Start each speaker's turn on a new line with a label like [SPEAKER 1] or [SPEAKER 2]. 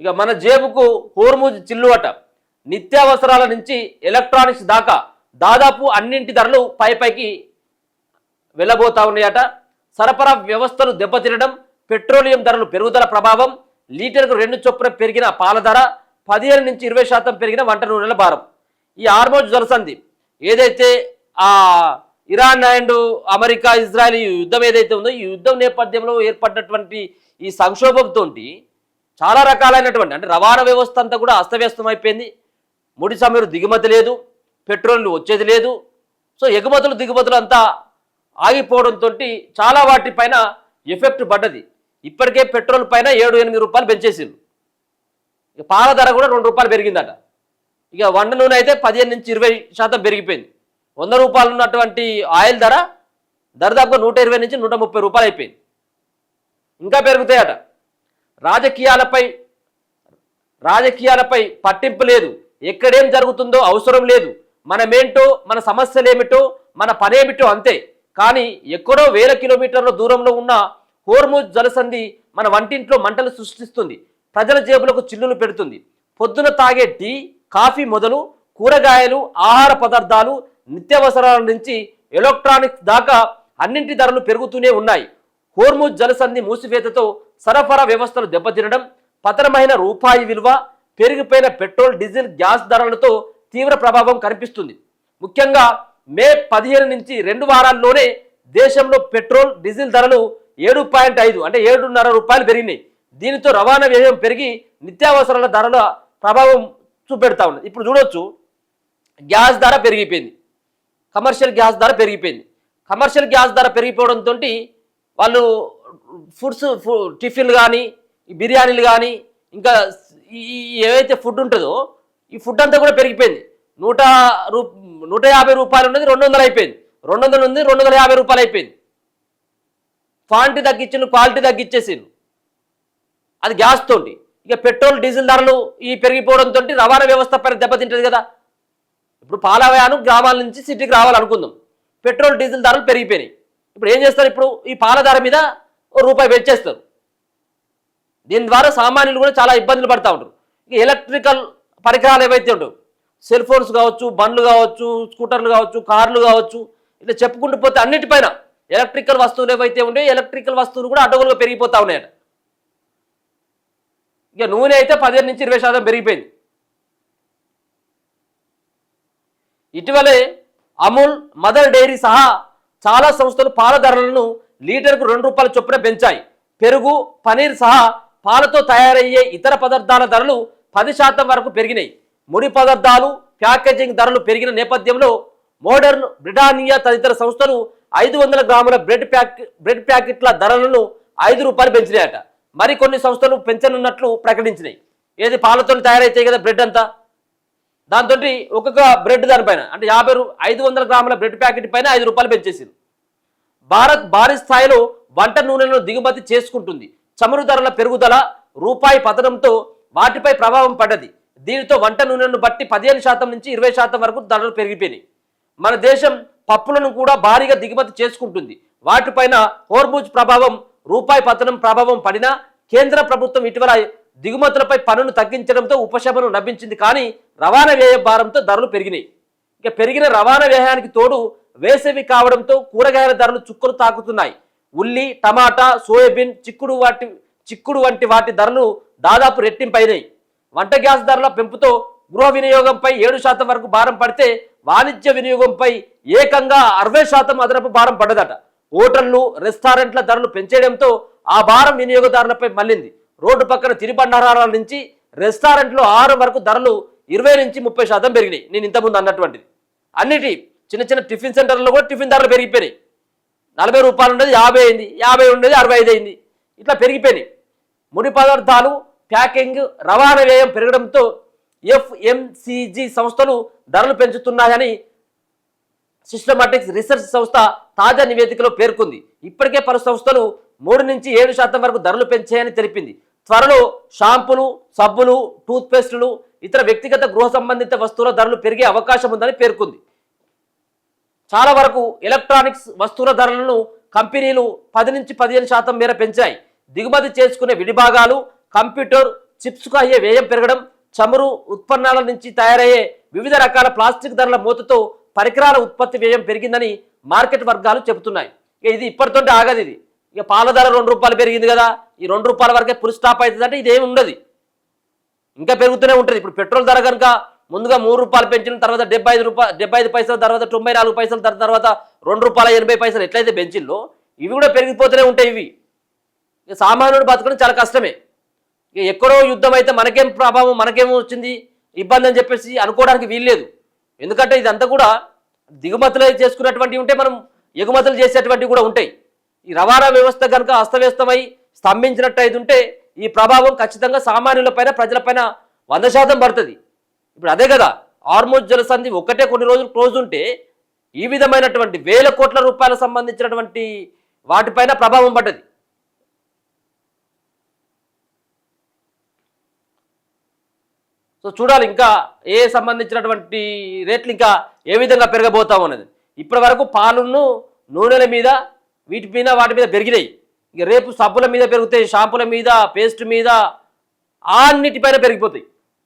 [SPEAKER 1] ఇక మన జేబుకు హోర్ముజ్ చిల్లువట. నిత్యావసరాల నుంచి ఎలక్ట్రానిక్స్ దాకా దాదాపు అన్నింటి ధరలు పైకి వెళ్ళబోతా ఉన్నాయట. సరఫరా వ్యవస్థలు దెబ్బతినడం, పెట్రోలియం ధరలు పెరుగుదల ప్రభావం, లీటర్కు 2 చొప్పున పెరిగిన పాల ధర, 15 నుంచి 20% పెరిగిన వంట నూనెల భారం. ఈ హార్మోజ్ జలసంధి ఏదైతే ఇరాన్ అండ్ అమెరికా ఇజ్రాయెల్ యుద్ధం ఏదైతే ఉందో, ఈ యుద్ధం నేపథ్యంలో ఏర్పడినటువంటి ఈ సంక్షోభంతో చాలా రకాలైనటువంటి అంటే రవాణా వ్యవస్థ అంతా కూడా అస్తవ్యస్తం అయిపోయింది. ముడి చమురు దిగుమతి లేదు, పెట్రోల్ వచ్చేది లేదు. సో ఎగుమతులు దిగుమతులు అంతా ఆగిపోవడంతో చాలా వాటిపైన ఎఫెక్ట్ పడ్డది. ఇప్పటికే పెట్రోల్ పైన 7-8 రూపాయలు పెంచేసిండు. ఇక పాల ధర కూడా 2 రూపాయలు పెరిగిందట. ఇక వంట నూనె అయితే 15 నుంచి 20% పెరిగిపోయింది. 100 రూపాయలు ఉన్నటువంటి ఆయిల్ ధర దాదాపుగా 120 నుంచి 130 రూపాయలు అయిపోయింది. ఇంకా పెరుగుతాయట. రాజకీయాలపై పట్టింపు లేదు, ఎక్కడేం జరుగుతుందో అవసరం లేదు, మనమేంటో మన సమస్యలేమిటో మన పనేమిటో అంతే. కానీ ఎక్కడో వేల కిలోమీటర్ల దూరంలో ఉన్న హోర్ముజ్ జలసంధి మన వంటింట్లో మంటలు సృష్టిస్తుంది, ప్రజల జేబులకు చిల్లులు పెడుతుంది. పొద్దున తాగే టీ, కాఫీ మొదలు కూరగాయలు, ఆహార పదార్థాలు, నిత్యావసరాల నుంచి ఎలక్ట్రానిక్స్ దాకా అన్నింటి ధరలు పెరుగుతూనే ఉన్నాయి. హోర్ముజ్ జలసంధి మూసివేతతో సరఫరా వ్యవస్థలు దెబ్బతినడం, పతనమైన రూపాయి విలువ, పెరిగిపోయిన పెట్రోల్, డీజిల్, గ్యాస్ ధరలతో తీవ్ర ప్రభావం కనిపిస్తుంది. ముఖ్యంగా మే 15 నుంచి 2 వారాల్లోనే దేశంలో పెట్రోల్, డీజిల్ ధరలు 7.5 అంటే 7.5 రూపాయలు పెరిగినాయి. దీనితో రవాణా వ్యయం పెరిగి నిత్యావసరాల ధరల ప్రభావం చూపెడతా ఉన్నది. ఇప్పుడు చూడొచ్చు, గ్యాస్ ధర పెరిగిపోయింది, కమర్షియల్ గ్యాస్ ధర పెరిగిపోయింది. కమర్షియల్ గ్యాస్ ధర పెరిగిపోవడంతో వాళ్ళు టిఫిన్లు కానీ, బిర్యానీలు కానీ, ఇంకా ఏవైతే ఫుడ్ ఉంటుందో ఈ ఫుడ్ అంతా కూడా పెరిగిపోయింది. 150 రూపాయలు ఉన్నది 200 అయిపోయింది, 200 ఉంది 250 రూపాయలు అయిపోయింది. క్వాంటిటీ తగ్గించిండు, క్వాలిటీ తగ్గించేసిండు. అది గ్యాస్ తోటి. ఇక పెట్రోల్, డీజిల్ ధరలు ఈ పెరిగిపోవడంతో రవాణా వ్యవస్థ పైన దెబ్బతింటుంది కదా. ఇప్పుడు పాలవ్యాను గ్రామాల నుంచి సిటీకి రావాలనుకుందాం, పెట్రోల్, డీజిల్ ధరలు పెరిగిపోయినాయి. ఇప్పుడు ఏం చేస్తారు? ఇప్పుడు ఈ పాల ధర మీద ₹1 పెంచేస్తారు. దీని ద్వారా సామాన్యులు కూడా చాలా ఇబ్బందులు పడుతూ ఉంటారు. ఇక ఎలక్ట్రికల్ పరికరాలు ఏవైతే ఉంటాయో, సెల్ ఫోన్స్ కావచ్చు, బండ్లు కావచ్చు, స్కూటర్లు కావచ్చు, కార్లు కావచ్చు, ఇట్లా చెప్పుకుంటూ పోతే అన్నిటిపైన ఎలక్ట్రికల్ వస్తువులు ఏవైతే ఉంటాయో ఎలక్ట్రికల్ వస్తువులు కూడా అడ్డగోలుగా పెరిగిపోతూ ఉన్నాయట. ఇక నూనె అయితే 15 నుంచి 20% పెరిగిపోయింది. ఇటీవలే అమూల్, మదర్ డైరీ సహా చాలా సంస్థలు పాల ధరలను లీటర్కు 2 రూపాయల చొప్పున పెంచాయి. పెరుగు, పనీర్ సహా పాలతో తయారయ్యే ఇతర పదార్థాల ధరలు 10% వరకు పెరిగినాయి. ముడి పదార్థాలు, ప్యాకేజింగ్ ధరలు పెరిగిన నేపథ్యంలో మోడర్న్, బ్రిటానియా తదితర సంస్థలు 500 గ్రాముల బ్రెడ్ ప్యాకెట్ల ధరలను 5 రూపాయలు పెంచినాయట. మరికొన్ని సంస్థలు పెంచనున్నట్లు ప్రకటించినాయి. ఏది పాలతో తయారైతాయి కదా బ్రెడ్ అంతా, దాంతో ఒక్కొక్క బ్రెడ్ దానిపైన అంటే 500 గ్రాముల బ్రెడ్ ప్యాకెట్ పైన 5 రూపాయలు పెంచేసింది. భారత్ భారీ స్థాయిలో వంట నూనెలను దిగుమతి చేసుకుంటుంది. చమురు ధరల పెరుగుదల, రూపాయి పతనంతో వాటిపై ప్రభావం పడ్డది. దీనితో వంట నూనెలను బట్టి 15% నుంచి 20% వరకు ధరలు పెరిగిపోయినాయి. మన దేశం పప్పులను కూడా భారీగా దిగుమతి చేసుకుంటుంది. వాటిపైన హోర్ముజ్ ప్రభావం, రూపాయి పతనం ప్రభావం పడినా కేంద్ర ప్రభుత్వం ఇటీవల దిగుమతులపై పన్నును తగ్గించడంతో ఉపశమనం లభించింది. కానీ రవాణా వ్యయ భారంతో ధరలు పెరిగినాయి. ఇక పెరిగిన రవాణా వ్యయానికి తోడు వేసవి కావడంతో కూరగాయల ధరలు చుక్కలు తాకుతున్నాయి. ఉల్లి, టమాటా, సోయాబీన్, చిక్కుడు వంటి వాటి ధరలు దాదాపు రెట్టింపైనాయి. వంట గ్యాస్ ధరల పెంపుతో గృహ వినియోగంపై 7% వరకు భారం పడితే వాణిజ్య వినియోగంపై ఏకంగా 60% అదనపు భారం పడ్డదట. హోటళ్లు, రెస్టారెంట్ల ధరలు పెంచేయడంతో ఆ భారం వినియోగదారులపై మళ్లింది. రోడ్డు పక్కన తినుబండారాల నుంచి రెస్టారెంట్లు ఆహారం వరకు ధరలు 20 నుంచి 30% పెరిగినాయి. నేను ఇంతకుముందు అన్నటువంటిది అన్నిటి చిన్న చిన్న టిఫిన్ సెంటర్లో కూడా టిఫిన్ ధరలు పెరిగిపోయినాయి. 40 రూపాయలు ఉండేది 50 అయింది, 50 ఉండేది 65 అయింది. ఇట్లా పెరిగిపోయినాయి. ముడి పదార్థాలు, ప్యాకింగ్, రవాణా వ్యయం పెరగడంతో FMCG సంస్థలు ధరలు పెంచుతున్నాయని సిస్టమాటిక్స్ రీసెర్చ్ సంస్థ తాజా నివేదికలో పేర్కొంది. ఇప్పటికే పలు సంస్థలు 3 నుంచి 7% వరకు ధరలు పెంచాయని తెలిపింది. త్వరలో షాంపూలు, సబ్బులు, టూత్పేస్టులు, ఇతర వ్యక్తిగత గృహ సంబంధిత వస్తువుల ధరలు పెరిగే అవకాశం ఉందని పేర్కొంది. చాలా వరకు ఎలక్ట్రానిక్స్ వస్తువుల ధరలను కంపెనీలు 10 నుంచి 15% మేర పెంచాయి. దిగుమతి చేసుకునే విడిభాగాలు, కంప్యూటర్ చిప్స్కు అయ్యే వ్యయం పెరగడం, చమురు ఉత్పన్నాల నుంచి తయారయ్యే వివిధ రకాల ప్లాస్టిక్ ధరల మూతతో పరికరాల ఉత్పత్తి వ్యయం పెరిగిందని మార్కెట్ వర్గాలు చెబుతున్నాయి. ఇది ఇప్పటితోటి ఆగదు. ఇది ఇక పాల ధర ₹2 పెరిగింది కదా, ఈ ₹2 వరకే ఫుల్ స్టాప్ అవుతుంది అంటే ఇదేమి ఉండదు, ఇంకా పెరుగుతూనే ఉంటుంది. ఇప్పుడు పెట్రోల్ ధర కనుక ముందుగా ₹3 పెంచిన తర్వాత 75 పైసలు, తర్వాత 94 పైసలు, తర్వాత ₹2.80 ఎట్లయితే పెంచిల్లో ఇవి కూడా పెరిగిపోతూనే ఉంటాయి. ఇవి ఇక సామాన్యుడు బతకడం చాలా కష్టమే. ఇక ఎక్కడో యుద్ధం అయితే మనకేం ప్రభావం, మనకేం వచ్చింది ఇబ్బంది అని చెప్పేసి అనుకోవడానికి వీల్లేదు. ఎందుకంటే ఇదంతా కూడా దిగుమతులు చేసుకున్నటువంటివి ఉంటే, మనం ఎగుమతులు చేసేటువంటివి కూడా ఉంటాయి. ఈ రవాణా వ్యవస్థ కనుక అస్తవ్యస్తమై స్తంభించినట్టు అయితే ఉంటే ఈ ప్రభావం ఖచ్చితంగా సామాన్యులపైన, ప్రజలపైన 100% పడుతుంది. ఇప్పుడు అదే కదా, హార్మోజ్ జలసంధి ఒక్కటే కొన్ని రోజులు క్లోజ్ ఉంటే ఈ విధమైనటువంటి వేల కోట్ల రూపాయలకు సంబంధించినటువంటి వాటిపైన ప్రభావం పడ్డది. సో చూడాలి ఇంకా ఏ సంబంధించినటువంటి రేట్లు ఇంకా ఏ విధంగా పెరగబోతాము అనేది. ఇప్పటి వరకు పాలును, నూనెల మీద, వాటి మీద పెరిగినాయి. ఇక రేపు సబ్బుల మీద పెరుగుతాయి, షాంపూల మీద, పేస్ట్ మీద, అన్నిటిపైన పెరిగిపోతాయి.